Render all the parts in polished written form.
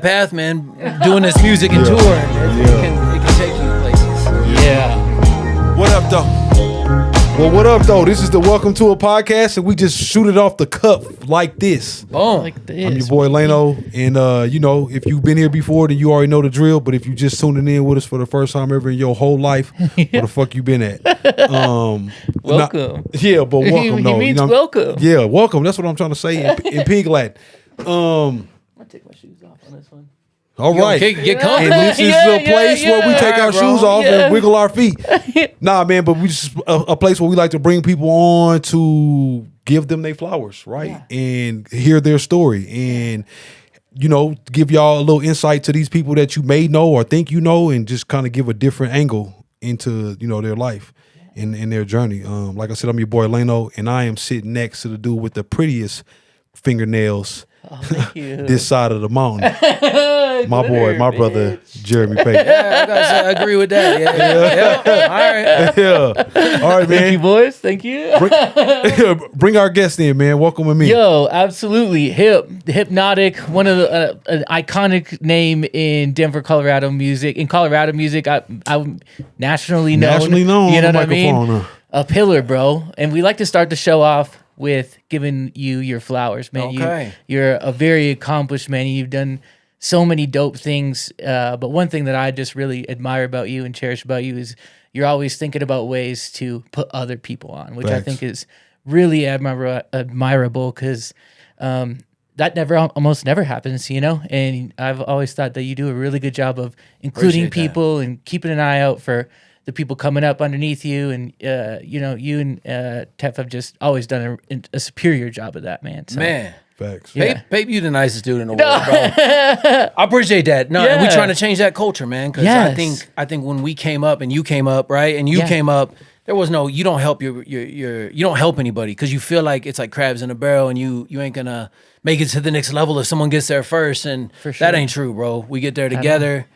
path, man, doing this music and touring. It can take you places. Yeah. What up, though? Well, what up, though? This is the Welcome to a Podcast, and we just shoot it off the cuff like this. Boom. Like this. I'm your boy, Lano, and, you know, if you've been here before, then you already know the drill, but if you just tuning in with us for the first time ever in your whole life, where the fuck you been at? Welcome. But welcome, He though. means welcome. Yeah, welcome. That's what I'm trying to say in Pig Latin. I'm going to take my shoes off on this one. All right. Get comfortable. And this is a place where we take our shoes off and wiggle our feet. Nah, man, but we just a place where we like to bring people on to give them their flowers, right? Yeah. And hear their story and, you know, give y'all a little insight to these people that you may know or think you know and just kind of give a different angle into, you know, their life and their journey. Like I said, I'm your boy, Lano, and I am sitting next to the dude with the prettiest fingernails. Oh, thank you. This side of the mountain. My boy, my brother, Jeremy Payton. Yeah, I gotta say, I agree with that. Yeah. All right. Yeah. All right, man. Thank you, boys. Thank you. Bring our guest in, man. Welcome with me. Yo, absolutely. Hypnautic, one of the an iconic name in Denver, Colorado music. In Colorado music, I'm nationally known. Nationally known. You know what I microphone, mean? A pillar, bro. And we like to start the show off with giving you your flowers, man. Okay. You're a very accomplished man. You've done so many dope things. But one thing that I just really admire about you and cherish about you is you're always thinking about ways to put other people on, which I think is really admirable because that almost never happens, you know? And I've always thought that you do a really good job of including people and keeping an eye out for the people coming up underneath you, and you know, you and Tef have just always done a superior job of that, man. So, Man. Facts. Yeah. Babe, you the nicest dude in the world, bro. I appreciate that. No, Yeah. we're trying to change that culture, man. Because Yes. I think when we came up and you came up, right, and you came up, there was no, you don't help you don't help anybody because you feel like it's like crabs in a barrel, and you ain't gonna make it to the next level if someone gets there first, and For sure. that ain't true, bro. We get there together.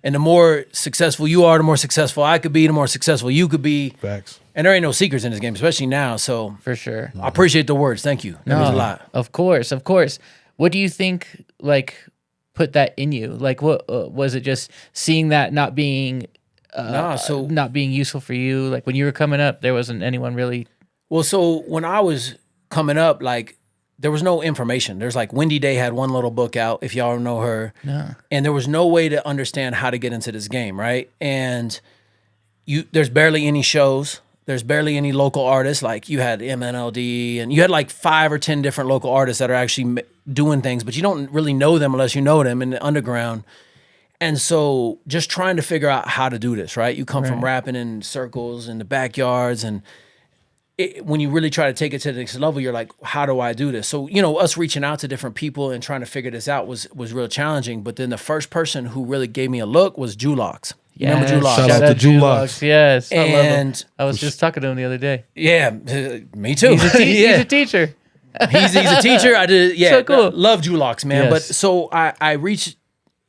And the more successful you are, the more successful I could be, the more successful you could be. Facts. And there ain't no secrets in this game, especially now. So for sure. I appreciate the words. Thank you. That means a lot. Of course. What do you think, like, put that in you? Like, what was it? Just seeing that not being not being useful for you? Like, when you were coming up, there wasn't anyone really. Well, so when I was coming up, like, there was no information. There's like Wendy Day had one little book out, if y'all know her. No. And there was no way to understand how to get into this game, right? And there's barely any shows. There's barely any local artists. Like, you had MNLD, and you had like 5 or 10 different local artists that are actually doing things, but you don't really know them unless you know them in the underground. And so just trying to figure out how to do this, right? You come from rapping in circles in the backyards, and when you really try to take it to the next level, you're like, how do I do this? So, you know, us reaching out to different people and trying to figure this out was real challenging. But then the first person who really gave me a look was Jewlocks. Remember Jewlocks? Shout out to Jewlocks. Yes. I love him. And I was just talking to him the other day. yeah, me too. He's a teacher. He's a teacher. I did. Yeah, So cool. Love Jewlocks, man. Yes. But so I reached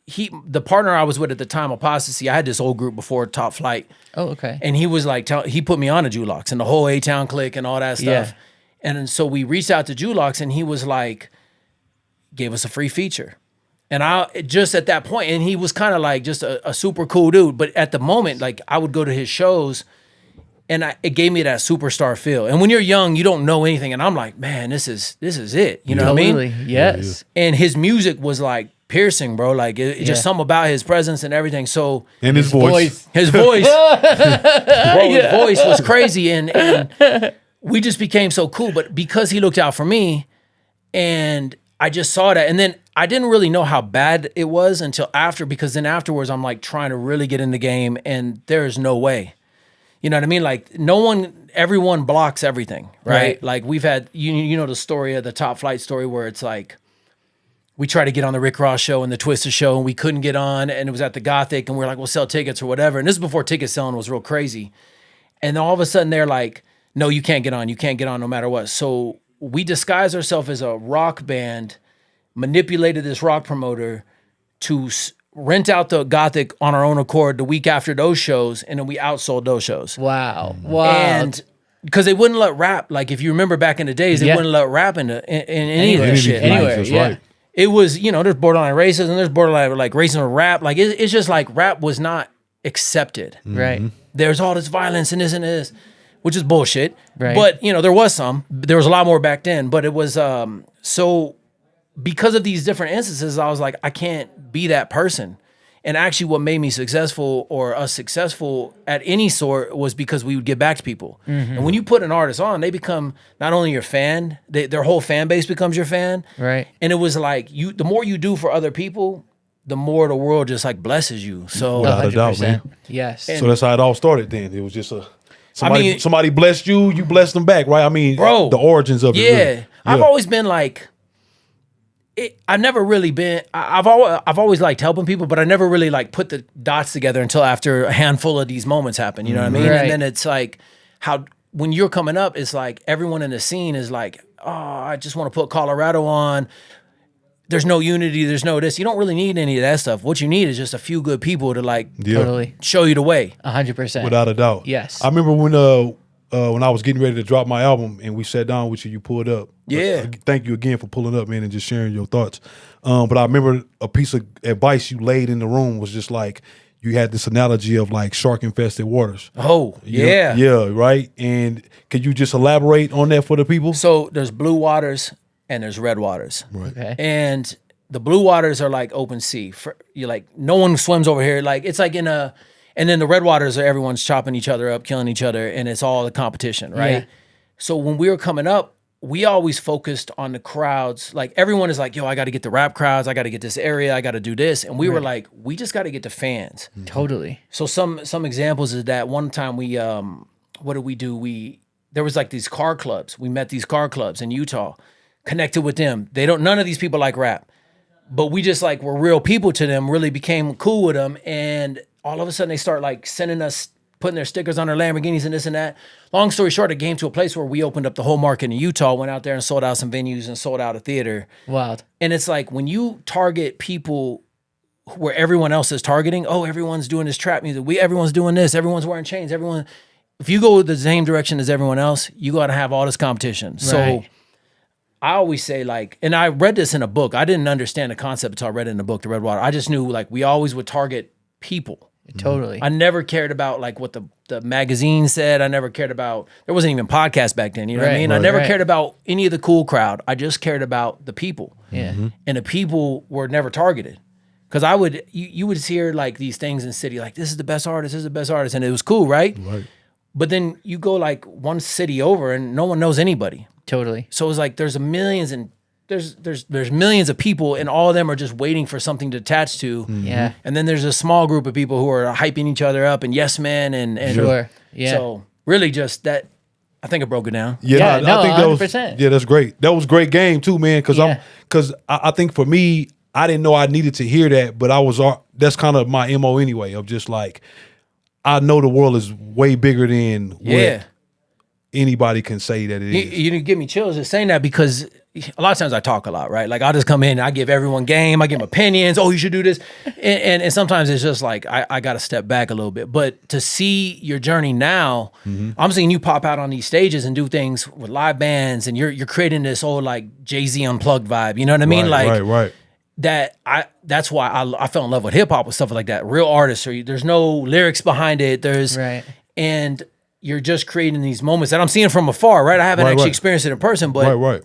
the partner I was with at the time, Apostasy. I had this old group before Top Flight. Oh, okay. And he was like, he put me on to Jewlocks and the whole A-Town clique and all that stuff. Yeah. And so we reached out to Jewlocks, and he was like, gave us a free feature. And I just at that point, and he was kind of like just a super cool dude. But at the moment, like, I would go to his shows, and it gave me that superstar feel. And when you're young, you don't know anything. And I'm like, man, this is it. You know what I mean? Yes. And his music was like piercing, bro. Like, it just something about his presence and everything. So And his voice. his voice, bro, his voice was crazy, and we just became so cool. But because he looked out for me, and I just saw that, and then I didn't really know how bad it was until after, because then afterwards I'm like trying to really get in the game, and there's no way. You know what I mean? Like, everyone blocks everything, right? Like, we've had, you know the story of the Top Flight story where it's like, we tried to get on the Rick Ross show and the Twisted show, and we couldn't get on, and it was at the Gothic, and we're like, we'll sell tickets or whatever. And this is before ticket selling was real crazy. And then all of a sudden they're like, no, you can't get on no matter what. So we disguised ourselves as a rock band, manipulated this rock promoter to rent out the Gothic on our own accord the week after those shows, and then we outsold those shows. Wow. And because they wouldn't let rap, like, if you remember back in the days, they wouldn't let rap in any of that shit. Anywhere, That's yeah. right. it was, there's borderline racism, there's borderline like racism of rap. Like it's just like rap was not accepted. Right. There's all this violence and this, which is bullshit. Right. But there was some. There was a lot more back then. But it was so because of these different instances, I was like, I can't be that person. And actually what made me successful or us successful at any sort was because we would give back to people. And when you put an artist on, they become not only your fan, their whole fan base becomes your fan. Right. And it was like the more you do for other people, the more the world just like blesses you. So Without a doubt, man. Yes. So that's how it all started then. It was just somebody blessed you, you blessed them back, right? I mean, bro, the origins of it. Really. I've always been like, I've never really been. I've always liked helping people, but I never really like put the dots together until after a handful of these moments happen. You know what I mean? Right. And then it's like how when you're coming up, it's like everyone in the scene is like, oh, I just want to put Colorado on. There's no unity. There's no this. You don't really need any of that stuff. What you need is just a few good people to like Totally. show you the way. 100%. Without a doubt. Yes. I remember when I was getting ready to drop my album and we sat down with you, you pulled up. Yeah. Thank you again for pulling up, man, and just sharing your thoughts. But I remember a piece of advice you laid in the room was just like, you had this analogy of like shark infested waters. Oh, yeah. Yeah, right. And could you just elaborate on that for the people? So there's blue waters and there's red waters. Right. Okay. And the blue waters are like open sea. You're like, no one swims over here. Like it's like and then the red waters are everyone's chopping each other up, killing each other, and it's all the competition, right? Yeah. So when we were coming up, we always focused on the crowds. Like everyone is like, yo, I got to get the rap crowds. I got to get this area. I got to do this. And we were like, we just got to get the fans. Totally. So some examples is that one time we, what did we do? There was like these car clubs. We met these car clubs in Utah, connected with them. None of these people like rap, but we just like were real people to them, really became cool with them. And all of a sudden they start like sending us, putting their stickers on their Lamborghinis and this and that. Long story short, it came to a place where we opened up the whole market in Utah, went out there and sold out some venues and sold out a theater. Wild. And it's like when you target people where everyone else is targeting, oh, everyone's doing this trap music. Everyone's doing this. Everyone's wearing chains. If you go the same direction as everyone else, you got to have all this competition. So Right. I always say like, and I read this in a book. I didn't understand the concept until I read it in the book, The Red Water. I just knew like we always would target people. Totally. I never cared about like what the magazine said. I never cared about, there wasn't even podcasts back then, you know what I Right, mean? right, I never right. cared about any of the cool crowd. I just cared about the people. Yeah. And the people were never targeted. Because you would hear like these things in the city, like this is the best artist, this is the best artist. And it was cool, right? Right. But then you go like one city over and no one knows anybody. Totally. So it's like there's millions of people and all of them are just waiting for something to attach to. Yeah. And then there's a small group of people who are hyping each other up and yes men and Sure. Yeah. So really just that, I think I broke it down. Yeah, no, I think that was 100%. yeah, that's great. That was a great game too, man. Because Yeah. I think for me, I didn't know I needed to hear that, but that's kind of my MO anyway. Of just like, I know the world is way bigger than Yeah. what anybody can say that it is. You didn't give me chills just saying that because a lot of times I talk a lot, right? Like I'll just come in, I give everyone game, I give them opinions. Oh, you should do this. And sometimes it's just like, I got to step back a little bit. But to see your journey now, I'm seeing you pop out on these stages and do things with live bands and you're creating this old like Jay-Z Unplugged vibe. You know what I mean? Right. That's why I fell in love with hip hop with stuff like that. Real artists, there's no lyrics behind it. And you're just creating these moments that I'm seeing from afar, right? I haven't actually experienced it in person, but Right.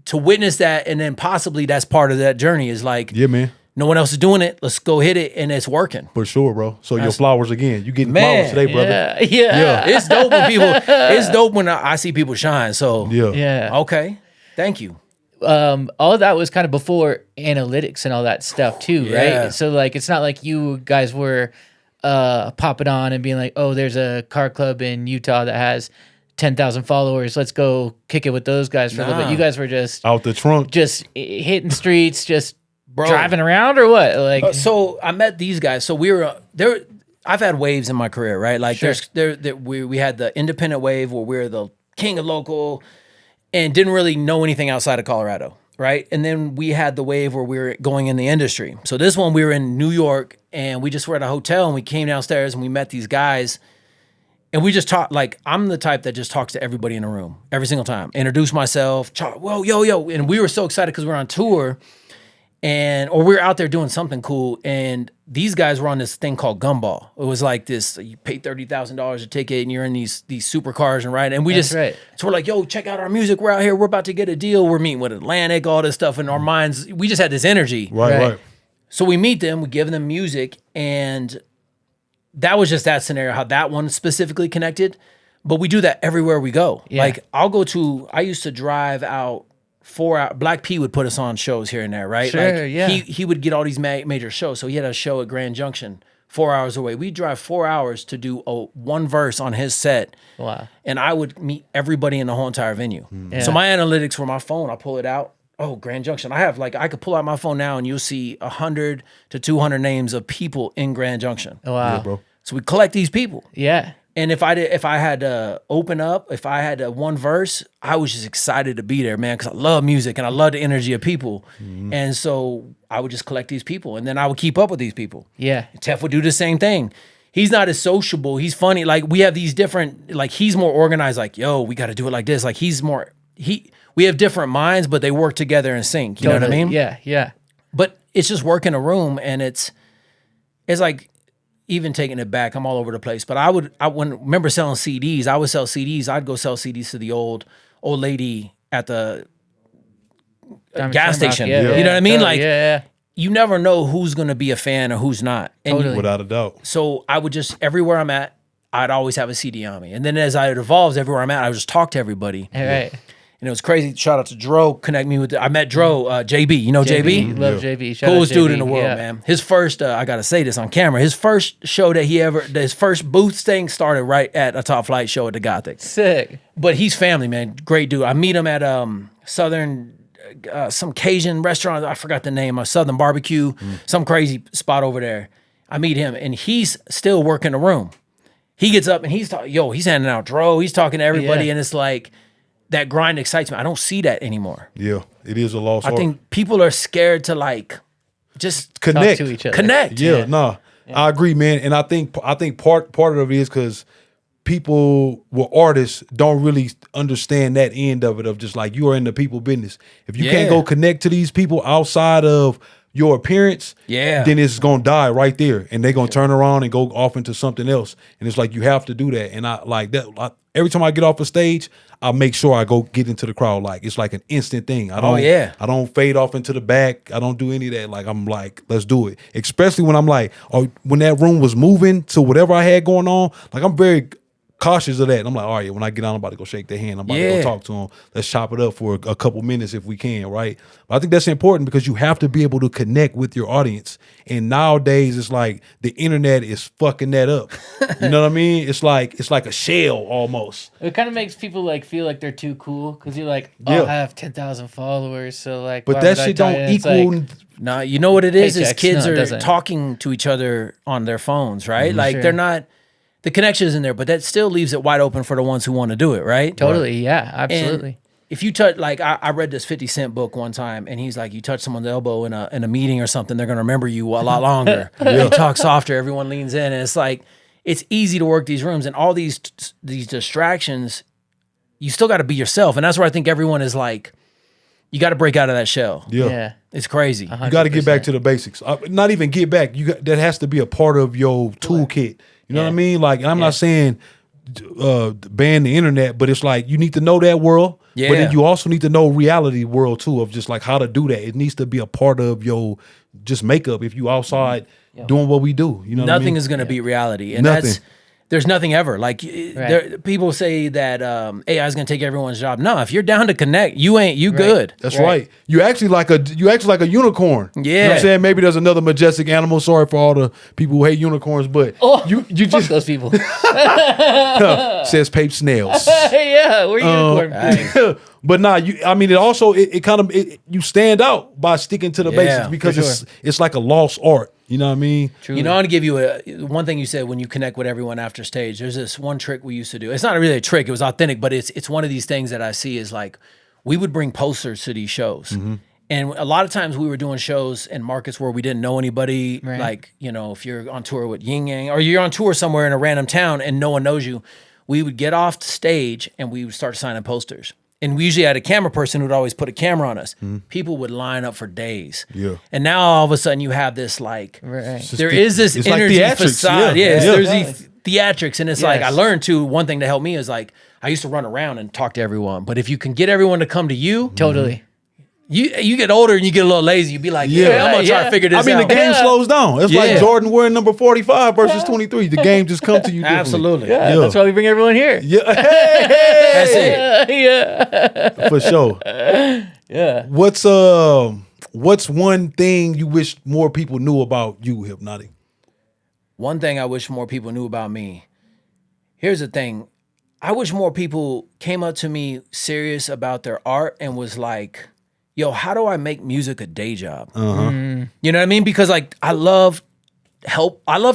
to witness that and then possibly that's part of that journey is like, Yeah, man. no one else is doing it. Let's go hit it, and it's working. For sure, bro. So your flowers again. You getting Man, flowers today, brother. Yeah. It's dope when it's dope when I see people shine. So Yeah. okay, thank you. All of that was kind of before analytics and all that stuff too, Yeah. right? So like, it's not like you guys were popping on and being like, oh, there's a car club in Utah that has 10,000 followers. Let's go kick it with those guys for a little bit. You guys were just Out the trunk. just hitting streets, just Bro. driving around or what? Like, So I met these guys. So we were there. I've had waves in my career, right? Like Sure. we had the independent wave where we're the king of local and didn't really know anything outside of Colorado, right? And then we had the wave where we were going in the industry. So this one, we were in New York and we just were at a hotel and we came downstairs and we met these guys and we just talked. Like, I'm the type that just talks to everybody in the room every single time. Introduce myself, whoa, yo. And we were so excited because we were on tour. or we were out there doing something cool, and these guys were on this thing called Gumball. It was like this: you pay $30,000 a ticket, and you're in these supercars and riding. And we so we're like, yo, check out our music. We're out here. We're about to get a deal. We're meeting with Atlantic, all this stuff in our minds. We just had this energy, right. So we meet them, we give them music, and that was just that scenario. How that one specifically connected, but we do that everywhere we go. Yeah. Like I used to drive out 4 hours. Black P would put us on shows here and there, right? Sure, like yeah. He would get all these major shows. So he had a show at Grand Junction, 4 hours away. We'd drive 4 hours to do one verse on his set. Wow. And I would meet everybody in the whole entire venue. Yeah. So my analytics for my phone, I pull it out. Oh, Grand Junction. I could pull out my phone now and you'll see 100 to 200 names of people in Grand Junction. Oh, wow. Yeah, bro. So we collect these people. Yeah. And if I had to open up, if I had one verse, I was just excited to be there, man, because I love music and I love the energy of people. Mm-hmm. And so I would just collect these people, and then I would keep up with these people. Yeah. Tef would do the same thing. He's not as sociable. He's funny. Like, we have these different, like, he's more organized, like, yo, we got to do it like this. Like, we have different minds, but they work together in sync. You know what I mean? Yeah, yeah. But it's just work in a room, and it's like, even taking it back, I'm all over the place. But I remember selling CDs. I would sell CDs. I'd go sell CDs to the old lady at the gas station. Yeah, you know what I mean? Like, yeah. You never know who's going to be a fan or who's not. And totally. Without a doubt. So I would just, everywhere I'm at, I'd always have a CD on me. And then as it evolves, everywhere I'm at, I would just talk to everybody. All right. And it was crazy. Shout out to Dro. Connect me with I met Dro, JB. You know JB? Love JB. Coolest dude in the world, man. His first, I got to say this on camera, his first show that his first booth thing started right at a Top Flight show at the Gothic. Sick. But he's family, man. Great dude. I meet him at Southern, some Cajun restaurant. I forgot the name. A Southern barbecue, some crazy spot over there. I meet him, and he's still working the room. He gets up, and he's handing out Dro. He's talking to everybody, and it's like, that grind excites me. I don't see that anymore. Yeah, it is a lost art. I think people are scared to just connect to each other. Connect. Yeah, I agree, man. And I think part of it is because people artists don't really understand that end of it, of just like, you are in the people business. If you can't go connect to these people outside of your appearance, then it's gonna die right there, and they're gonna turn around and go off into something else. And it's like, you have to do that. And I like that. Every time I get off a stage, I make sure I go get into the crowd. Like, it's like an instant thing. I don't fade off into the back. I don't do any of that. Like, I'm like, let's do it. Especially when I'm like, when that room was moving to whatever I had going on. Like, I'm very cautious of that. And I'm like, all right, when I get on, I'm about to go shake their hand. I'm about to go talk to them. Let's chop it up for a couple minutes if we can, right? But I think that's important, because you have to be able to connect with your audience. And nowadays, it's like the internet is fucking that up. You know what I mean? It's like a shell almost. It kind of makes people like feel like they're too cool, because you're like, I have 10,000 followers, so like. But that shit don't equal. Nah, you know what it is? Paychecks. Is kids No, it are doesn't. talking to each other on their phones, right? Like, Sure. they're not. The connection is in there, but that still leaves it wide open for the ones who want to do it, right? Totally, yeah, absolutely. And if you touch, like, I read this 50 Cent book one time, and he's like, you touch someone's elbow in a meeting or something, they're gonna remember you a lot longer. You talk softer, everyone leans in, and it's like, it's easy to work these rooms, and all these distractions, you still got to be yourself, and that's where I think everyone is like, you got to break out of that shell. Yeah. It's crazy. 100%. You got to get back to the basics. Not even get back. That has to be a part of your toolkit. You know what I mean? Like, and I'm not saying ban the internet, but it's like, you need to know that world. Yeah. But then you also need to know reality world too, of just like how to do that. It needs to be a part of your just makeup if you outside doing what we do. You know, nothing what I mean? is going to beat reality, and Nothing. there's nothing ever. Like, people say that AI is going to take everyone's job. No, if you're down to connect, you good. That's right. You actually like a unicorn. Yeah. You know what I'm saying? Maybe there's another majestic animal. Sorry for all the people who hate unicorns, but you Fuck just those people. says Pape Snails. Yeah, we're unicorn. But nah, you stand out by sticking to the basics, because it's like a lost art. You know what I mean? Truly. You know, I want to give you one thing you said when you connect with everyone after stage. There's this one trick we used to do. It's not really a trick. It was authentic, but it's one of these things that I see is like, we would bring posters to these shows. Mm-hmm. And a lot of times we were doing shows in markets where we didn't know anybody. Right. Like, you know, if you're on tour with Yin Yang, or you're on tour somewhere in a random town and no one knows you, we would get off the stage and we would start signing posters. And we usually had a camera person who'd always put a camera on us. People would line up for days. Yeah. And now all of a sudden you have this like, Right. there is this it's like energy theatrics, facade. yeah. There's these theatrics. And it's like, I Yes. learned too, one thing to help me is like, I used to run around and talk to everyone. But if you can get everyone to come to you, Totally. you get older and you get a little lazy. You be like, yeah, I'm going to try to figure this I mean, out. the game slows down. It's like Yeah. Jordan wearing number 45 versus 23. The game just comes to you differently. Absolutely. Yeah, that's why we bring everyone here. Yeah. Hey, That's it. Yeah. for sure. Yeah. What's one thing you wish more people knew about you, Hypnautic? One thing I wish more people knew about me. Here's the thing. I wish more people came up to me serious about their art and was like, yo, how do I make music a day job? You know what I mean? Because like I love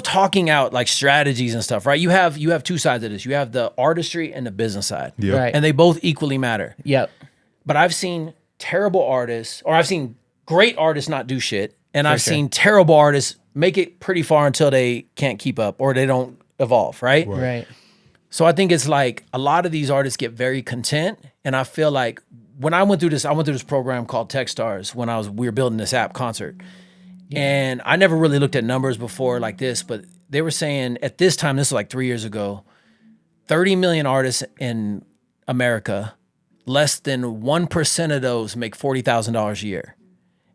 talking out like strategies and stuff, right? You have two sides of this. You have the artistry and the business side. Yeah. Right. And they both equally matter. Yep. But I've seen terrible artists, or I've seen great artists not do shit, and I've seen terrible artists make it pretty far until they can't keep up or they don't evolve, right? Right. So I think it's like a lot of these artists get very content, and I feel like when I went through this program called Techstars when we were building this app Qoncert, and I never really looked at numbers before like this, but they were saying at this time, this was like 3 years ago, 30 million artists in America, less than 1% of those make $40,000 a year.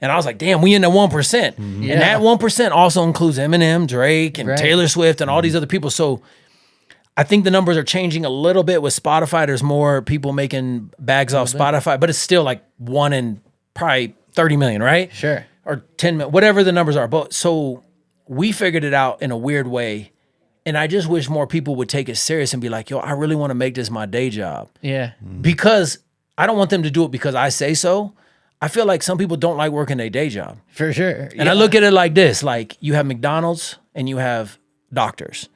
And I was like, damn, we in the 1%. And that 1% also includes Eminem, Drake, and Taylor Swift, and all these other people. So I think the numbers are changing a little bit with Spotify. There's more people making bags off Spotify, but it's still like 1 in probably 30 million, right? Sure. Or 10 million, whatever the numbers are. But so we figured it out in a weird way. And I just wish more people would take it serious and be like, yo, I really want to make this my day job. Yeah. Because I don't want them to do it because I say so. I feel like some people don't like working their day job. For sure. And I look at it like this, like you have McDonald's and you have doctors.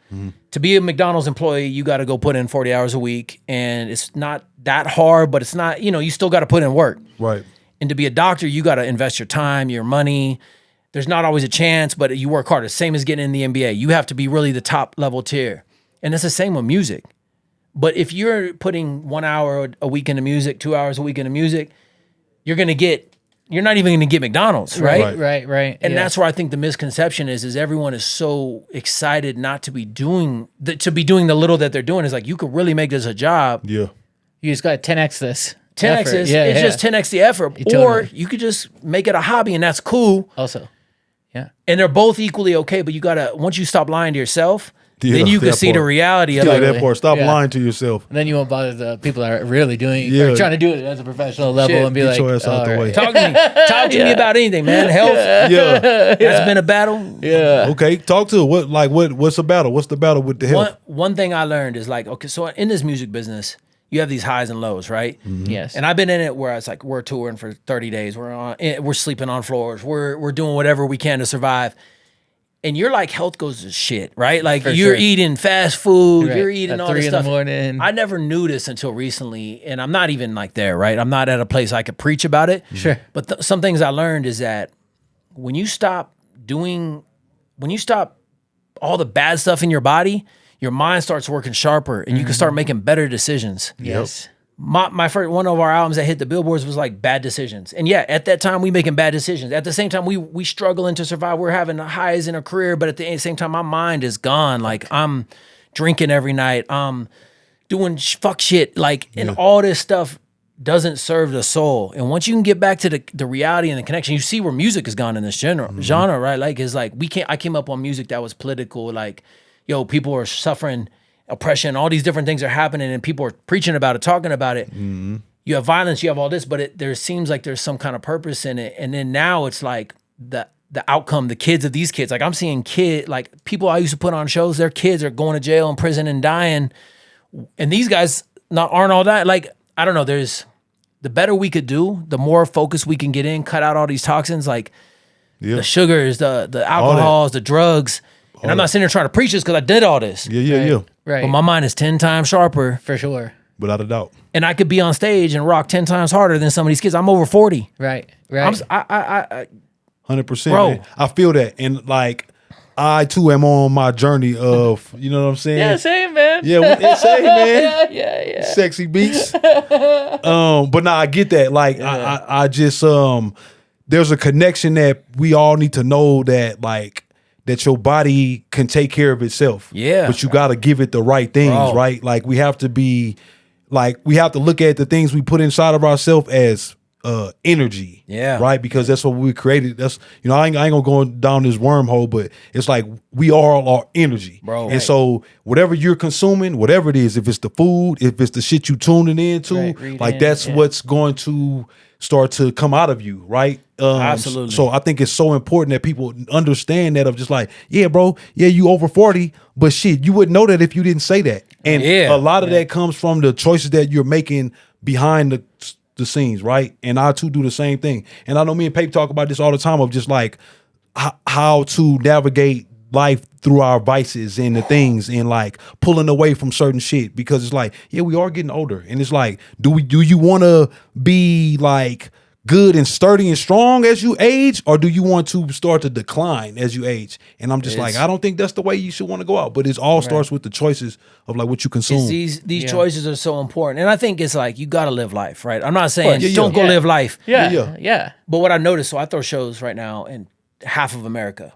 To be a McDonald's employee, you got to go put in 40 hours a week, and it's not that hard, but it's not, you still got to put in work. Right. And to be a doctor, you got to invest your time, your money. There's not always a chance, but you work hard. The same as getting in the NBA. You have to be really the top level tier. And it's the same with music. But if you're putting 1 hour a week into music, 2 hours a week into music, you're not even going to get McDonald's, right? Right. And that's where I think the misconception is everyone is so excited not to be doing the little that they're doing. Is like, you could really make this a job. Yeah. You just got to 10x this. 10x effort. is, it's just 10x the effort. Totally. Or you could just make it a hobby, and that's cool. Also. Yeah. And they're both equally okay, but you gotta, once you stop lying to yourself, Yeah, then you can that see the part. reality of Yeah, like, that part. Stop Yeah. lying to yourself. And then you won't bother the people that are really doing Yeah. or trying to do it as a professional level Shit, and be get like, your ass out the all way. talk to me about anything, man. Health, Yeah. that's been a battle. Yeah. Okay. Talk to it. What's the battle? What's the battle with the health? One thing I learned is like, okay, so in this music business, you have these highs and lows, right? Yes. And I've been in it where it's like we're touring for 30 days, we're sleeping on floors, we're doing whatever we can to survive. And your like health goes to shit, right? Like For you're sure. eating fast food, Right. you're eating At all 3 this in the stuff. morning. I never knew this until recently, and I'm not even like there, right? I'm not at a place I could preach about it. Sure. But some things I learned is that when you stop all the bad stuff in your body, your mind starts working sharper, and you can start making better decisions. Yes. My first one of our albums that hit the billboards was like Bad Decisions. And yeah, at that time we making bad decisions. At the same time we struggling to survive. We're having highs in our career, but at the same time my mind is gone. Like I'm drinking every night. I'm doing fuck shit. Like and all this stuff doesn't serve the soul. And once you can get back to the reality and the connection, you see where music has gone in this genre, right? Like it's like I came up on music that was political, like, yo, people are suffering oppression, all these different things are happening and people are preaching about it, talking about it. You have violence, you have all this, but there seems like there's some kind of purpose in it. And then now it's like the outcome, the kids of these kids, like I'm seeing like people I used to put on shows, their kids are going to jail and prison and dying. And these guys aren't all that. Like, I don't know, the better we could do, the more focus we can get in, cut out all these toxins, like the sugars, the alcohols, the drugs. And I'm not sitting here trying to preach this because I did all this. Yeah. Right. But my mind is 10 times sharper. For sure. Without a doubt. And I could be on stage and rock 10 times harder than some of these kids. I'm over 40. Right. I'm, Right. I 100%. Bro. Man. I feel that. And like, I too am on my journey of, you know what I'm saying? Yeah, same, man. man. Yeah, it's say, man. Yeah. Sexy beats. But nah, I get that. Like, I just there's a connection that we all need to know that that your body can take care of itself. Yeah. But you got to give it the right things, right? Like, we have to look at the things we put inside of ourselves as energy. Yeah. Right? Because that's what we created. That's, I ain't gonna go down this wormhole, but it's like we all are energy. Bro. And so whatever you're consuming, whatever it is, if it's the food, if it's the shit you tuning into, that's what's going to start to come out of you, right? Absolutely. So I think it's so important that people understand that, of just like, yeah, bro, yeah, you over 40, but shit, you wouldn't know that if you didn't say that. And a lot of that comes from the choices that you're making behind the scenes, right? And I too do the same thing. And I know me and Pape talk about this all the time, of just like how to navigate life through our vices and the things, and like pulling away from certain shit, because it's like, yeah, we are getting older, and it's like, do you want to be like good and sturdy and strong as you age, or do you want to start to decline as you age? And I'm just I don't think that's the way you should want to go out, but it all starts with the choices of like what you consume. These choices are so important, and I think it's like, you got to live life, right? I'm not saying don't go live life. Yeah. But what I noticed, so I throw shows right now in half of America.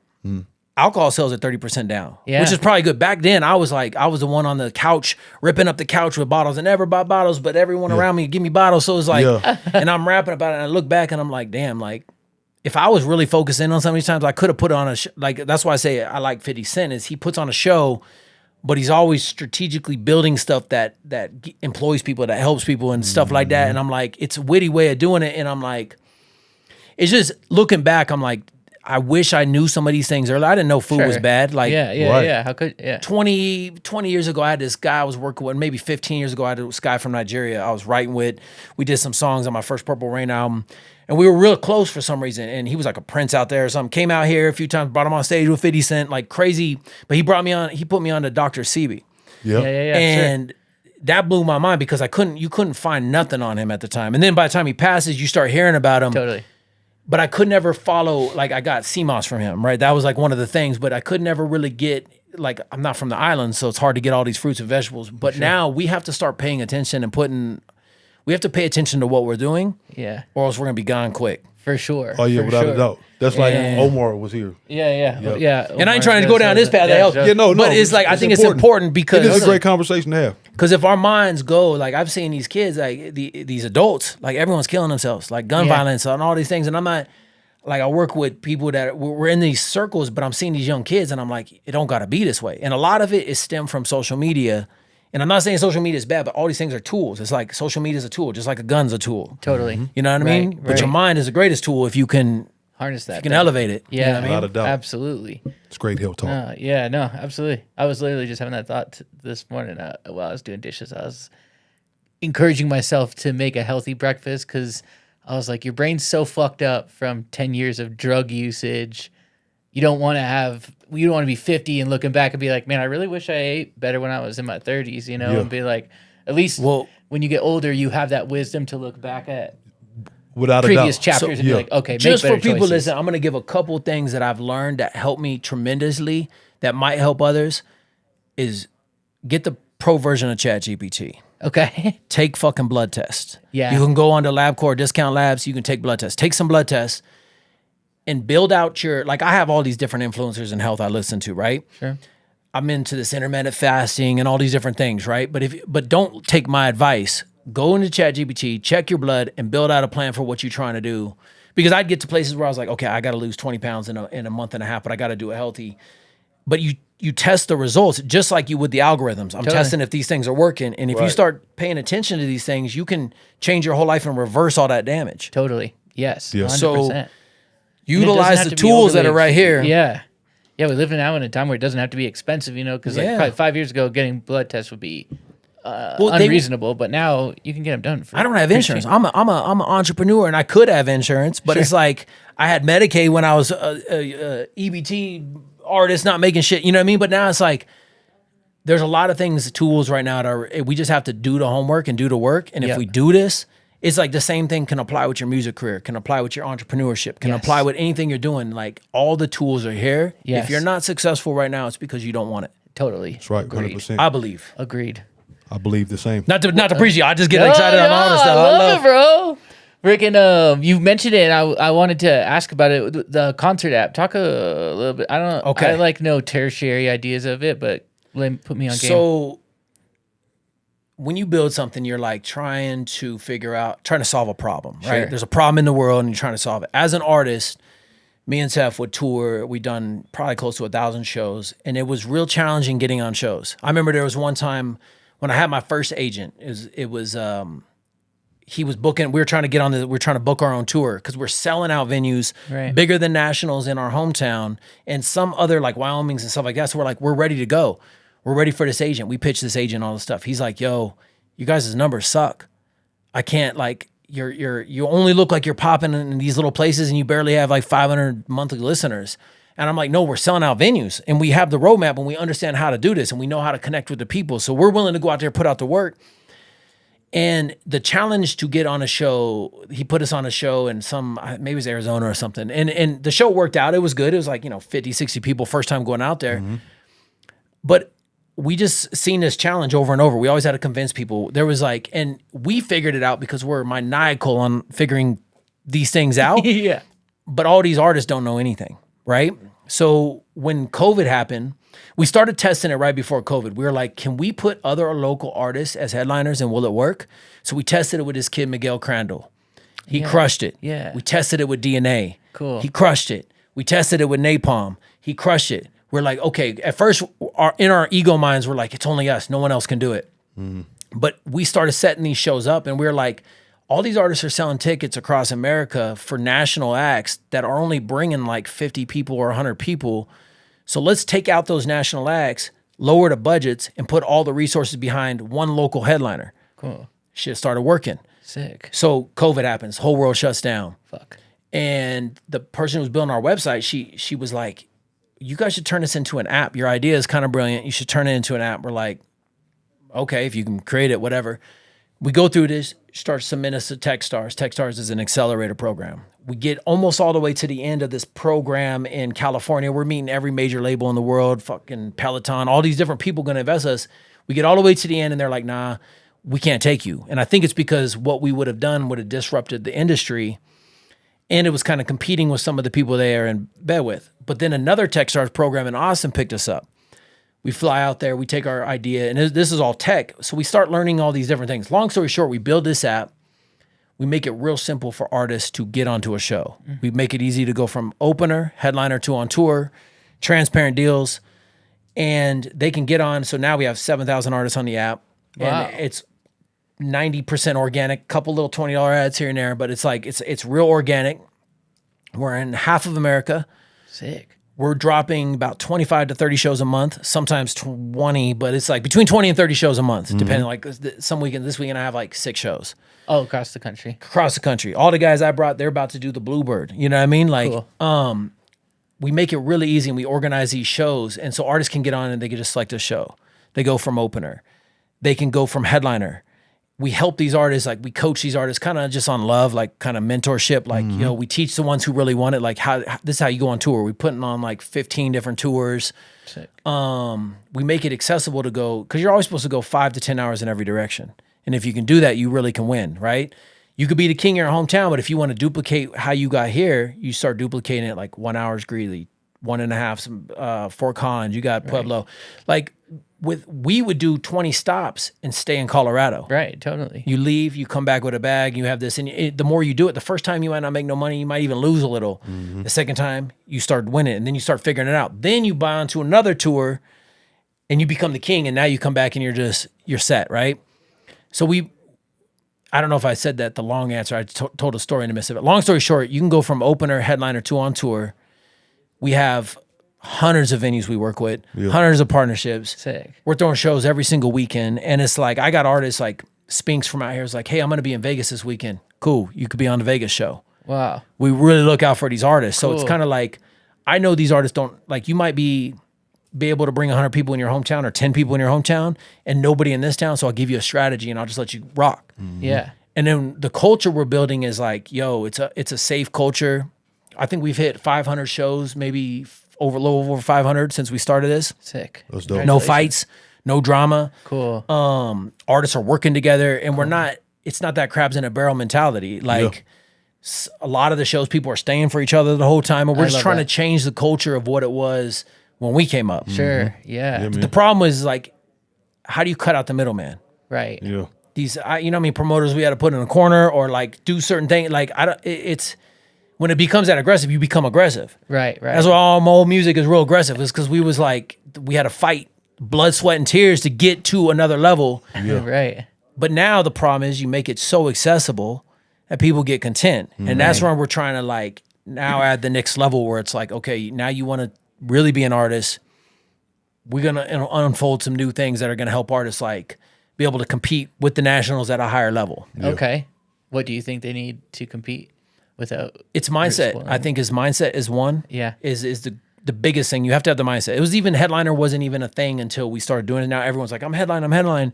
Alcohol sales are 30% down, which is probably good. Back then, I was the one on the couch ripping up the couch with bottles. I never bought bottles, but everyone around me give me bottles. So it's like, and I'm rapping about it, and I look back and I'm like, damn, like, if I was really focusing on some of these times, I could have put on that's why I say I like 50 Cent, is he puts on a show, but he's always strategically building stuff that employs people, that helps people and stuff like that. And I'm like, it's a witty way of doing it. And I'm like, it's just looking back, I'm like, I wish I knew some of these things earlier. I didn't know food was bad. Like, How could 20 years ago, I had this guy I was working with. Maybe 15 years ago, I had this guy from Nigeria I was writing with. We did some songs on my first Purple Rain album, and we were real close for some reason. And he was like a prince out there or something. Came out here a few times, brought him on stage with 50 Cent, like crazy. But he put me on to Dr. Sebi. And that blew my mind, because you couldn't find nothing on him at the time. And then by the time he passes, you start hearing about him. Totally. But I could never follow, like, I got CMOS from him, right? That was like one of the things, but I could never really get, like, I'm not from the island, so it's hard to get all these fruits and vegetables. But now we have to start paying attention and we have to pay attention to what we're doing. Yeah. Or else we're going to be gone quick. For sure. Oh, yeah, without a doubt. That's like Omar was here. Yeah. And I ain't trying to go down this path. But it's like, I think it's important because it is a great conversation to have. Because if our minds go, like, I've seen these kids, like these adults, like, everyone's killing themselves, like gun violence and all these things. And I'm not, like, I work with people that we're in these circles, but I'm seeing these young kids and I'm like, it don't got to be this way. And a lot of it is stemmed from social media. And I'm not saying social media is bad, but all these things are tools. It's like social media is a tool, just like a gun's a tool. Totally. You know what I mean? But your mind is the greatest tool if you can harness that. You can elevate it. Yeah, you know what I mean? Without a doubt. Absolutely. It's great hill talk. Absolutely. I was literally just having that thought this morning while I was doing dishes. I was encouraging myself to make a healthy breakfast, because I was like, your brain's so fucked up from 10 years of drug usage. You don't want to be 50 and looking back and be like, man, I really wish I ate better when I was in my 30s, and be like, at least when you get older, you have that wisdom to look back at without previous a doubt. chapters and be like, okay, just make better for people choices. listen, I'm going to give a couple things that I've learned that help me tremendously, that might help others, is get the pro version of ChatGPT. Okay. Take fucking blood tests. Yeah. You can go on to LabCorp, Discount Labs, you can take blood tests. Take some blood tests and build out like, I have all these different influencers in health I listen to, right? Sure. I'm into this intermittent fasting and all these different things, right? But don't take my advice. Go into ChatGPT, check your blood, and build out a plan for what you're trying to do. Because I'd get to places where I was like, okay, I got to lose 20 pounds in a month and a half, but I got to do it healthy. But you test the results just like you would the algorithms. I'm testing if these things are working. And if you start paying attention to these things, you can change your whole life and reverse all that damage. Totally. Yes. Yeah. 100%. So utilize the tools that are right here. Yeah. Yeah, we live now in a time where it doesn't have to be expensive, because like probably 5 years ago, getting blood tests would be unreasonable, but now you can get them done. I don't have insurance. I'm an entrepreneur, and I could have insurance, but it's like I had Medicaid when I was a EBT artist, not making shit. You know what I mean? But now it's like there's a lot of things, tools right now that we just have to do the homework and do the work. And if we do this, it's like the same thing can apply with your music career, can apply with your entrepreneurship, can apply with anything you're doing. Like, all the tools are here. Yes. If you're not successful right now, it's because you don't want it. Totally. That's right. Agreed. 100%. I believe. Agreed. I believe the same. Not to preach you. I just get excited on all this stuff. I love it, bro. Freaking, you mentioned it, and I wanted to ask about it. The Qoncert app. Talk a little bit. I don't know. Okay. I like no tertiary ideas of it, but put me on game. So when you build something, you're like trying to solve a problem, right? Sure. There's a problem in the world and you're trying to solve it. As an artist, me and Seth would tour. We'd done probably close to 1,000 shows, and it was real challenging getting on shows. I remember there was one time when I had my first agent. He was booking. We were trying to book our own tour because we're selling out venues bigger than nationals in our hometown and some other like Wyoming's and stuff like that. So we're ready to go. We're ready for this agent. We pitched this agent all the stuff. He's like, yo, you guys' numbers suck. I can't you only look like you're popping in these little places and you barely have like 500 monthly listeners. And I'm like, no, we're selling out venues and we have the roadmap and we understand how to do this and we know how to connect with the people. So we're willing to go out there, put out the work. And the challenge to get on a show, he put us on a show in maybe it was Arizona or something. And the show worked out. It was good. It was like, 50, 60 people first time going out there. Mm-hmm. But we just seen this challenge over and over. We always had to convince people. There was and we figured it out because we're maniacal on figuring these things out. Yeah. But all these artists don't know anything, right? So when COVID happened, we started testing it right before COVID. We were like, can we put other local artists as headliners and will it work? So we tested it with this kid, Miguel Crandall. He crushed it. Yeah. We tested it with DNA. Cool. He crushed it. We tested it with Napalm. He crushed it. We're like, okay, at first, in our ego minds, we're like, it's only us. No one else can do it. Mm. But we started setting these shows up, and we were like, all these artists are selling tickets across America for national acts that are only bringing like 50 people or 100 people. So let's take out those national acts, lower the budgets, and put all the resources behind one local headliner. Cool. Shit started working. Sick. So COVID happens. Whole world shuts down. Fuck. And the person who was building our website, she was like, you guys should turn this into an app. Your idea is kind of brilliant. You should turn it into an app. We're like, okay, if you can create it, whatever. We go through this, start submitting us to Techstars. Techstars is an accelerator program. We get almost all the way to the end of this program in California. We're meeting every major label in the world, fucking Peloton, all these different people going to invest us. We get all the way to the end and they're like, nah, we can't take you. And I think it's because what we would have done would have disrupted the industry. And it was kind of competing with some of the people they are in bed with. But then another Techstars program in Austin picked us up. We fly out there, we take our idea, and this is all tech. So we start learning all these different things. Long story short, we build this app. We make it real simple for artists to get onto a show. Mm-hmm. We make it easy to go from opener, headliner to on tour, transparent deals, and they can get on. So now we have 7,000 artists on the app. Wow. And it's 90% organic, couple little $20 ads here and there, but it's real organic. We're in half of America. Sick. We're dropping about 25 to 30 shows a month, sometimes 20, but it's like between 20 and 30 shows a month, depending. Like some weekend, this weekend I have like 6 shows. Oh, across the country. Across the country. All the guys I brought, they're about to do the Bluebird. You know what I mean? Like, cool. We make it really easy and we organize these shows. And so artists can get on and they can just select a show. They go from opener. They can go from headliner. We help these artists, like we coach these artists kind of just on love, like kind of mentorship. Like, we teach the ones who really want it, like this is how you go on tour. We're putting on like 15 different tours. Sick. We make it accessible to go, because you're always supposed to go 5 to 10 hours in every direction. And if you can do that, you really can win, right? You could be the king of your hometown, but if you want to duplicate how you got here, you start duplicating it like 1 hour's Greeley, 1.5 Fort Collins, you got Pueblo. Like we would do 20 stops and stay in Colorado. Right, totally. You leave, you come back with a bag, you have this, and the more you do it, the first time you might not make no money, you might even lose a little. Mm-hmm. The second time, you start winning, and then you start figuring it out. Then you buy onto another tour, and you become the king, and now you come back and you're set, right? So I don't know if I said that, the long answer. I told a story in the midst of it. Long story short, you can go from opener, headliner to on tour. We have hundreds of venues we work with, hundreds of partnerships. Sick. We're throwing shows every single weekend. And it's like, I got artists like Spinks from out here. It's like, hey, I'm going to be in Vegas this weekend. Cool. You could be on the Vegas show. Wow. We really look out for these artists. Cool. So it's kind of like, I know these artists don't, like you might be able to bring 100 people in your hometown or 10 people in your hometown and nobody in this town. So I'll give you a strategy and I'll just let you rock. Mm-hmm. Yeah. And then the culture we're building is like, yo, it's a safe culture. I think we've hit 500 shows, maybe a little over 500 since we started this. Sick. That's dope. No fights, no drama. Cool. Artists are working together, and we're not. It's not that crabs in a barrel mentality. Like a lot of the shows, people are staying for each other the whole time, and we're just trying to change the culture of what it was when we came up. Sure. Yeah. The problem was like, how do you cut out the middleman? Right. Yeah. These, you know, what I mean, promoters we had to put in a corner or like do certain things. Like it's when it becomes that aggressive, you become aggressive. Right. That's why all my old music is real aggressive. Is because we was like we had to fight blood, sweat, and tears to get to another level. Yeah. Right. But now the problem is you make it so accessible that people get content, and that's where we're trying to like now add the next level where it's like, okay, now you want to really be an artist. We're gonna unfold some new things that are gonna help artists like be able to compete with the nationals at a higher level. Okay. What do you think they need to compete without? It's mindset. I think his mindset is one. Yeah. Is the biggest thing. You have to have the mindset. It was even headliner wasn't even a thing until we started doing it. Now everyone's like, I'm headline.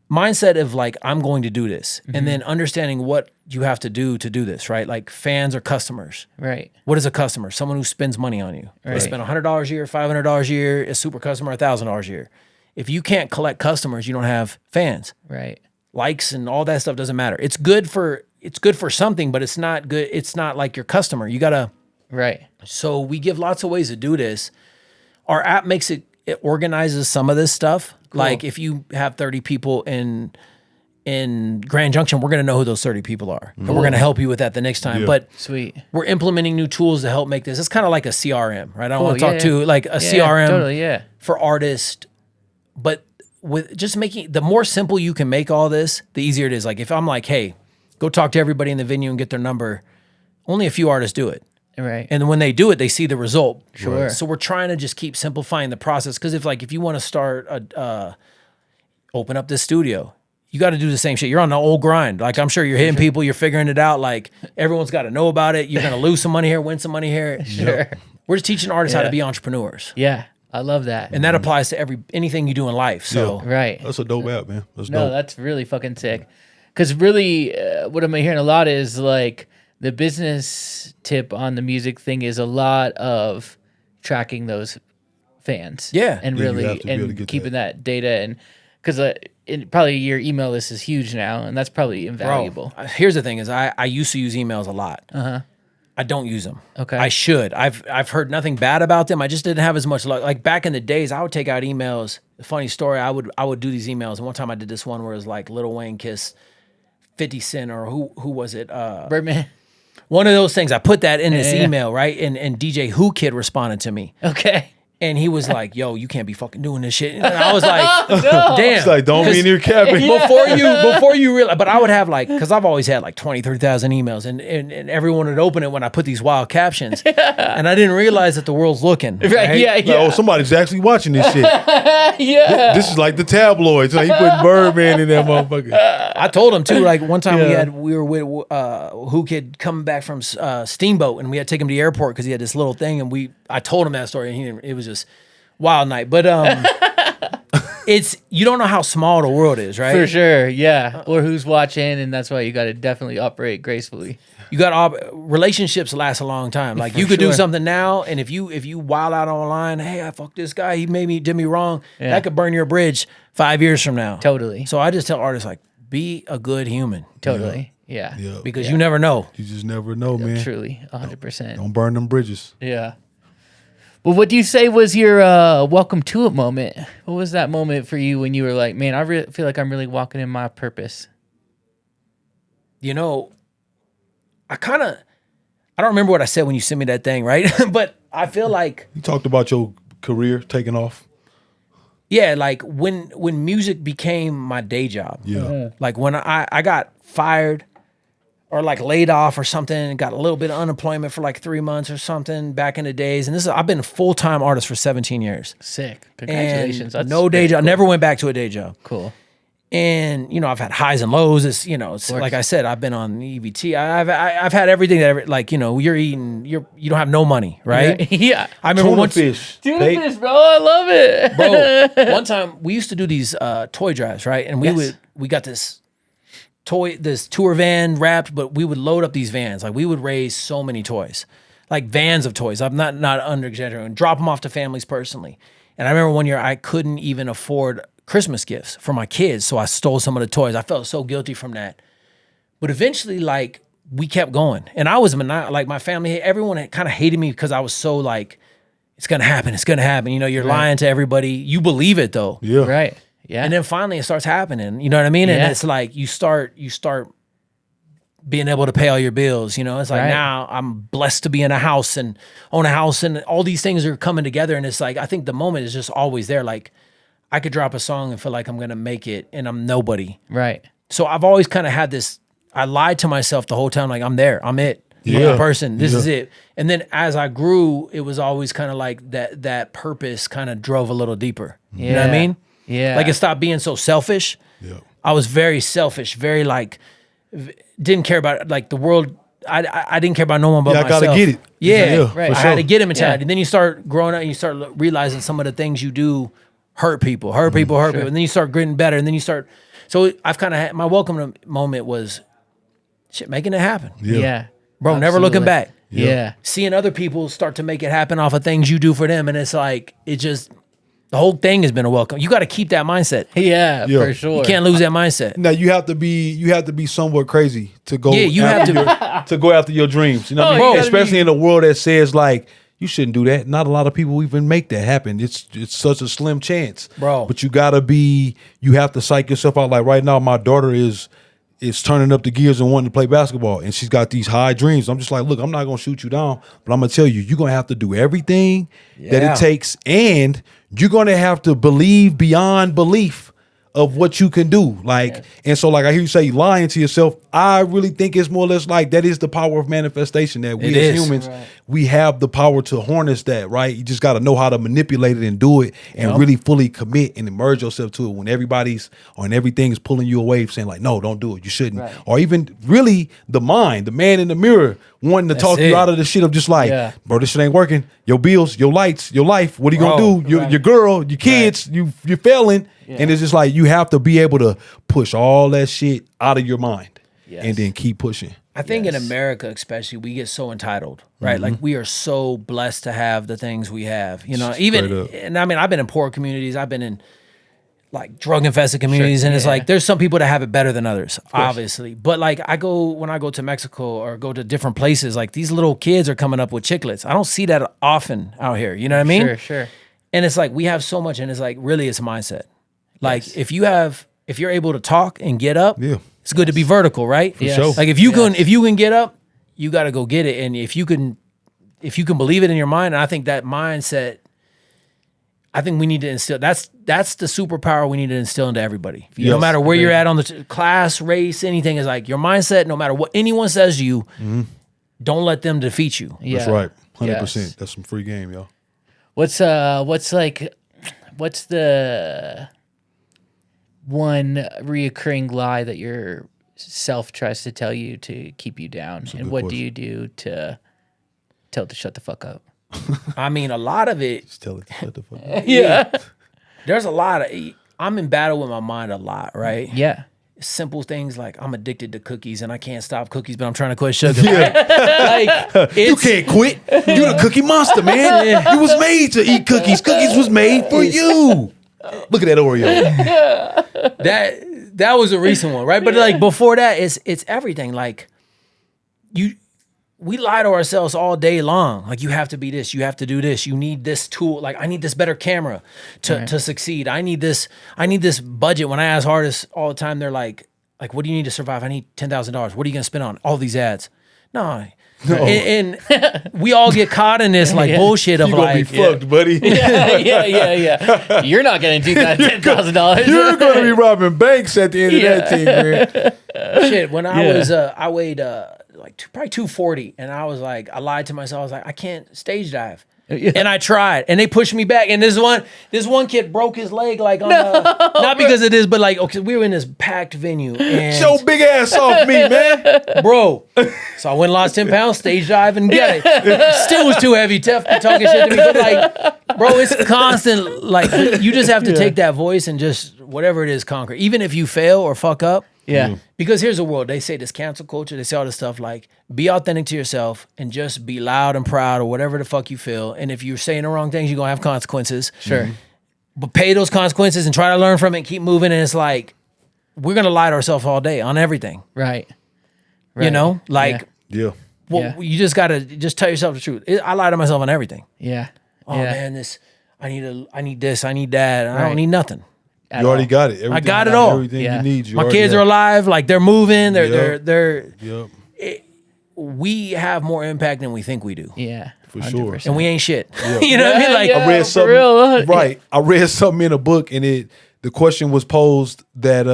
Mindset of like, I'm going to do this. And then understanding what you have to do this, right? Like fans or customers. Right. What is a customer? Someone who spends money on you. They Right. spend $100 a year, $500 a year, a super customer, $1,000 a year. If you can't collect customers, you don't have fans. Right. Likes and all that stuff doesn't matter. It's good for something, but it's not good. It's not like your customer. You gotta. Right. So we give lots of ways to do this. Our app makes it organizes some of this stuff. Cool. Like if you have 30 people in Grand Junction, we're gonna know who those 30 people are, and we're gonna help you with that the next time. Yeah. But Sweet. we're implementing new tools to help make this. It's kind of like a CRM, right? I don't want to talk yeah. to like a CRM Totally. Yeah. for artists, but with just making the more simple you can make all this, the easier it is. Like if I'm like, hey, go talk to everybody in the venue and get their number, only a few artists do it. Right. And when they do it, they see the result. Sure. So we're trying to just keep simplifying the process. Because if you want to start open up this studio, you got to do the same shit. You're on the old grind. Like I'm sure you're hitting people, you're figuring it out. Like everyone's got to know about it. You're gonna lose some money here, win some money here. Sure. We're just teaching artists how to be entrepreneurs, Yeah. I love that. and that applies to anything you do in life. So Right. That's a dope app, man. That's No, dope. that's really fucking sick. Because really, what I'm hearing a lot is like the business tip on the music thing is a lot of tracking those fans. Yeah. and Yeah, you really have to be able to and get keeping that data and because probably your email list is huge now, and that's probably invaluable. Bro, here's the thing: is I used to use emails a lot. I don't use them. Okay. I should. I've heard nothing bad about them. I just didn't have as much luck. Like back in the days, I would take out emails. Funny story. I would do these emails, and one time I did this one where it was like Lil Wayne kissed 50 Cent or who was it? Birdman. One of those things. I put that in this email, right? And DJ Who Kid responded to me. Okay. And he was like, "Yo, you can't be fucking doing this shit." And I was like, "Damn!" It's like, don't be in your cabin. Before you realize, but I would have like, because I've always had like 20, 30,000 emails, and everyone would open it when I put these wild captions, and I didn't realize that the world's looking. Right. Yeah. Like, Yeah. oh, somebody's actually watching this shit. Yeah. This is like the tabloids. Like, he putting Birdman in that motherfucker. I told him too. Like one time we were with Who Kid coming back from Steamboat, and we had to take him to the airport because he had this little thing, and I told him that story, and he didn't, it was just wild night. But it's you don't know how small the world is, right? For sure. Yeah. Or who's watching, and that's why you got to definitely operate gracefully. You got relationships last a long time. Like you could do something now, and if you wild out online, hey, I fucked this guy, he did me wrong. Yeah. That could burn your bridge 5 years from now. Totally. So I just tell artists like, be a good human. Totally. Yeah. Yeah. Because you never know. You just never know, man. Truly. 100%. Don't burn them bridges. Yeah. Well, what do you say was your welcome to it moment? What was that moment for you when you were like, man, I feel like I'm really walking in my purpose? You know, I don't remember what I said when you sent me that thing, right? But I feel like, You talked about your career taking off. yeah, like when music became my day job. Yeah. Like when I got fired or like laid off or something and got a little bit of unemployment for like 3 months or something back in the days. And I've been a full-time artist for 17 years. Sick. Congratulations. And That's no day very job. Never went back to a day job. Cool. And, I've had highs and lows. It's, like I said, I've been on EBT. I've had everything that, like, you're eating, you don't have no money, right? Yeah. I remember Tuna once, fish. Tuna fish, bro. I love it. bro, one time we used to do these toy drives, right? And we got this tour van wrapped, but we would load up these vans. Like we would raise so many toys. like vans of toys. I'm not under exaggerating. Drop them off to families personally. And I remember one year I couldn't even afford Christmas gifts for my kids, so I stole some of the toys. I felt so guilty from that. But eventually, like, we kept going. And I was, like, my family, everyone kind of hated me because I was so, like, it's going to happen. It's going to happen. You know, you're lying to everybody. You believe it, though. Yeah. Right. Yeah. And then finally it starts happening. You know what I mean? And it's like you start being able to pay all your bills. You know, it's like now I'm blessed to be in a house and own a house, and all these things are coming together. And it's like, I think the moment is just always there. Like, I could drop a song and feel like I'm going to make it and I'm nobody. Right. So I've always kind of had this, I lied to myself the whole time. Like, I'm there, I'm it. I'm the person. This is it. And then as I grew, it was always kind of like that purpose kind of drove a little deeper. You know what I mean? Yeah. Like, it stopped being so selfish. Yeah. I was very selfish, very like, didn't care about like the world. I didn't care about no one but myself. I gotta get it. Yeah, right. I had to get it mentality. Yeah. And then you start growing up and you start realizing some of the things you do hurt people. And then you start getting better. And then you start, so I've kind of had, my welcome moment was shit, making it happen. Yeah. Bro, never looking back. Yeah. Seeing other people start to make it happen off of things you do for them. And it's like, it just, the whole thing has been a welcome. You got to keep that mindset. Yeah, Yeah. for sure. You can't lose that mindset. Now you have to be somewhat crazy to go. Yeah, you have to go after your dreams. You know what I mean? Bro, Especially in a world that says like you shouldn't do that. Not a lot of people even make that happen. It's such a slim chance, Bro. But you have to psych yourself out. Like right now, my daughter is turning up the gears and wanting to play basketball, and she's got these high dreams. I'm just like, look, I'm not gonna shoot you down, but I'm gonna tell you, you're gonna have to do everything that it takes, and you're gonna have to believe beyond belief of what you can do. Like, and so like I hear you say lying to yourself. I really think it's more or less like that is the power of manifestation, that we as humans, we have the power to harness that, right? You just got to know how to manipulate it and do it and really fully commit and immerse yourself to it when everything is pulling you away, saying like, no, don't do it. You shouldn't. Right. Or even really the man in the mirror wanting to talk you out of the shit of just like, bro, this shit ain't working. Your bills, your lights, your life. What are you going to do? Your girl, your kids, you're failing. Yeah. And it's just like you have to be able to push all that shit out of your mind and then keep pushing. I think in America especially, we get so entitled, right? Like, we are so blessed to have the things we have. You know, and I mean, I've been in poor communities. I've been in like drug-infested communities. And it's like, there's some people that have it better than others, obviously. But like, when I go to Mexico or go to different places, like these little kids are coming up with chiclets. I don't see that often out here. You know what I mean? Sure. And it's like, we have so much, and it's like, really, it's a mindset. Like, if you're able to talk and get up, it's good to be vertical, right? For sure. Like, if you can get up, you got to go get it. And if you can believe it in your mind, and I think that mindset, I think we need to instill. That's the superpower we need to instill into everybody. Yes. No matter where you're at on the class, race, anything, is like your mindset. No matter what anyone says to you, don't let them defeat you. Yeah. That's right, 100%. Yes. That's some free game, y'all. What's the one reoccurring lie that your self tries to tell you to keep you down, and what do you do to tell it to shut the fuck up? I mean, a lot of it. Just tell it to shut the fuck up. Yeah. There's a lot of. I'm in battle with my mind a lot, right? Yeah. Simple things like I'm addicted to cookies and I can't stop cookies, but I'm trying to quit sugar. Like, you can't quit. You the cookie monster, man. You was made to eat cookies. Cookies was made for you. Look at that Oreo. That was a recent one, right? But like before that, it's everything. Like we lie to ourselves all day long. Like, you have to be this, you have to do this, you need this tool. Like, I need this better camera to succeed. I need this budget. When I ask artists all the time, they're like, what do you need to survive? I need $10,000. What are you gonna spend on all these ads? No. And we all get caught in this like bullshit of you like, be fucked, buddy. Yeah. You're not gonna do that $10,000. You're gonna be robbing banks at the end of that thing, man. Shit. When I was, I weighed probably 240, and I was like, I lied to myself. I was like, I can't stage dive. And I tried, and they pushed me back. And this one kid broke his leg, like on not because of this, but like, okay, we were in this packed venue. And show big ass off me, man, bro. So I went and lost 10 pounds, stage dive, and get it. Still was too heavy, talking shit to me. But like, bro, it's constant. Like, you just have to take that voice and just whatever it is, conquer. Even if you fail or fuck up, Yeah. Because here's the world. They say this cancel culture. They say all this stuff like, be authentic to yourself and just be loud and proud or whatever the fuck you feel. And if you're saying the wrong things, you're going to have consequences. Sure. But pay those consequences and try to learn from it and keep moving. And it's like, we're going to lie to ourselves all day on everything. Right. You know? Like, Yeah. well, you just got to just tell yourself the truth. I lie to myself on everything. Yeah. Oh, man, I need this, I need that. I don't need nothing. You already got it. I got it all. Everything you need. My kids are alive. Like, they're moving. They're Yep. We have more impact than we think we do. Yeah. For sure. And we ain't shit. You know what I mean? Like, I read something. Right. I read something in a book, and the question was posed that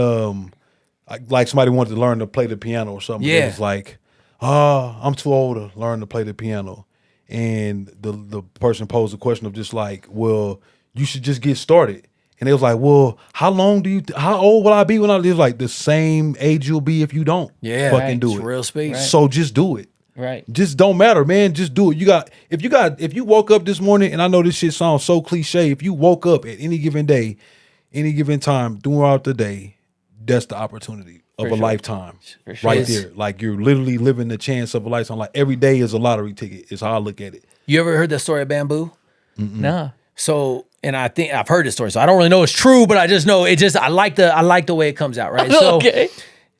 like somebody wanted to learn to play the piano or something. Yeah. It was like, I'm too old to learn to play the piano. And the person posed the question of just like, well, you should just get started. And it was like, well, how old will I be when I live? Like the same age you'll be if you don't fucking do it. Real speak. Right. So just do it. Right. Just don't matter, man. Just do it. If you woke up this morning, and I know this shit sounds so cliche, if you woke up at any given day, any given time throughout the day, that's the opportunity of a lifetime right there. Like you're literally living the chance of a lifetime. Like every day is a lottery ticket is how I look at it. You ever heard the story of bamboo? No. So, and I think I've heard this story, so I don't really know it's true, but I just know I like the way it comes out, right? So, okay.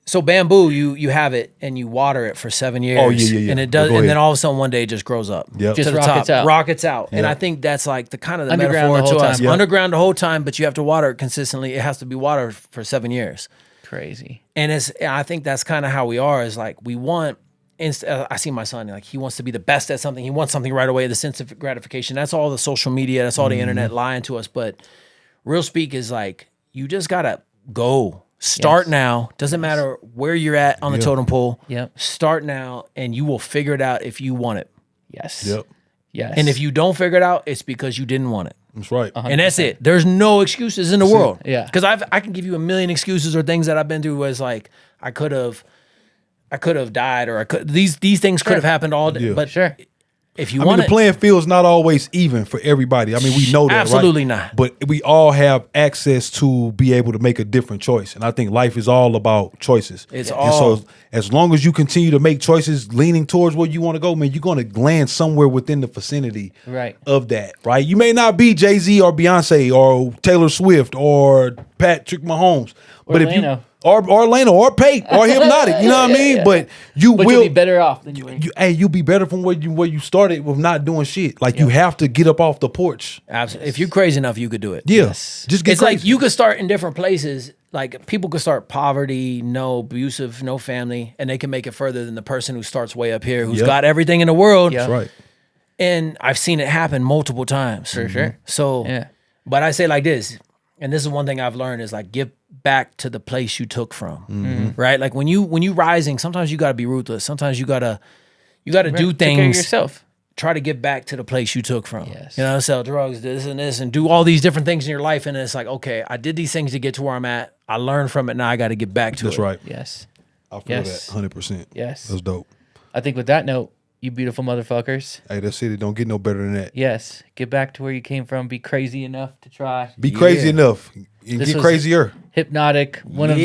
So bamboo, you have it and you water it for 7 years. Oh, yeah. And it does, and then all of a sudden one day it just grows up. Yep. Just to the rockets top. out. Rockets out. Yep. And I think that's like the kind of the Underground metaphor the whole to time. us. Yep. Underground the whole time, but you have to water it consistently. It has to be watered for 7 years. Crazy. And I think that's kind of how we are, is like we want, I see my son, like he wants to be the best at something. He wants something right away, the instant gratification. That's all the social media, that's all the internet lying to us. But real speak is like, you just got to go. Start now. Doesn't matter where you're at on the totem pole. Yep. Start now and you will figure it out if you want it. Yes. Yep. Yes. And if you don't figure it out, it's because you didn't want it. That's right. 100%. And that's it. There's no excuses in the world. Yeah. Because I can give you a million excuses or things that I've been through was like, I could have died, or these things could have happened all day. Yeah. But Sure. if you I want mean, the playing field's not always even for everybody. I mean, we know that, Absolutely right? not. But we all have access to be able to make a different choice. And I think life is all about choices. It's and all. so as long as you continue to make choices leaning towards where you want to go, man, you're going to land somewhere within the vicinity of that, right? You may not be Jay-Z or Beyonce or Taylor Swift or Patrick Mahomes. Or but if Lano. you or Lano or Pate or Hypnautic, you know what I mean? Yeah. But you'll be better off than you were. you'll be better from where you started with not doing shit. Like you have to get up off the porch. Absolutely. If you're crazy enough, you could do it. Yeah. Yes. Just get It's crazy. like you could start in different places. Like people could start poverty, no abusive, no family, and they can make it further than the person who starts way up here, who's got everything in the world. Yeah. That's right. And I've seen it happen multiple times. For sure. So, Yeah. but I say like this, and this is one thing I've learned is like give back to the place you took from, right? Like when you rising, sometimes you got to be ruthless. Sometimes you gotta do Take care of things. yourself. Try to get back to the place you took from. Yes. You know, sell drugs, this and this, and do all these different things in your life. And it's like, okay, I did these things to get to where I'm at. I learned from it. Now I got to get back to That's it. right. Yes. I feel Yes. that 100%. Yes. That's dope. I think with that note, you beautiful motherfuckers. Hey, that's it. It don't get no better than that. Yes. Get back to where you came from. Be crazy enough to try. Be crazy enough. And This get was- crazier. Hypnautic, one of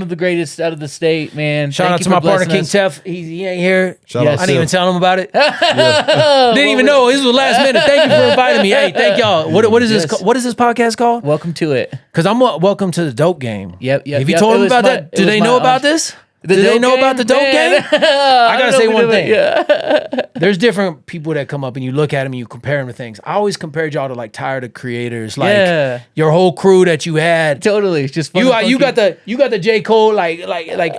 the greatest out of the state, man. Shout Thank out you to for my partner, blessing King us. Tef. He ain't here. Shout Yes. out I didn't even Seth. tell him about it. Didn't even know. This was last minute. Thank you for inviting me. Hey, thank y'all. What is this? Yes. What is this podcast called? Welcome to it. Because I'm welcome to the dope game. Yep. Have you told them about that? Do they know about this? Do they know about the dope game? I gotta say one thing. There's different people that come up and you look at them and you compare them to things. I always compared y'all to like Tired of Creators, like your whole crew that you had. Totally. It's just fun You got the J. Cole like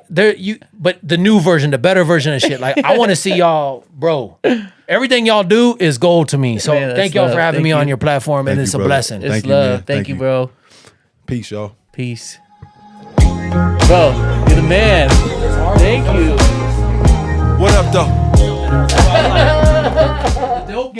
there you, but the new version, the better version of shit. Like I want to see y'all, bro. Everything y'all do is gold to me. So Man, thank that's y'all love. for having Thank me you. on your platform, and Thank it's you, a brother. blessing. It's Thank you, love. man. Thank you, bro. Peace, y'all. Peace. Bro, you're the man. Thank you. What up, though?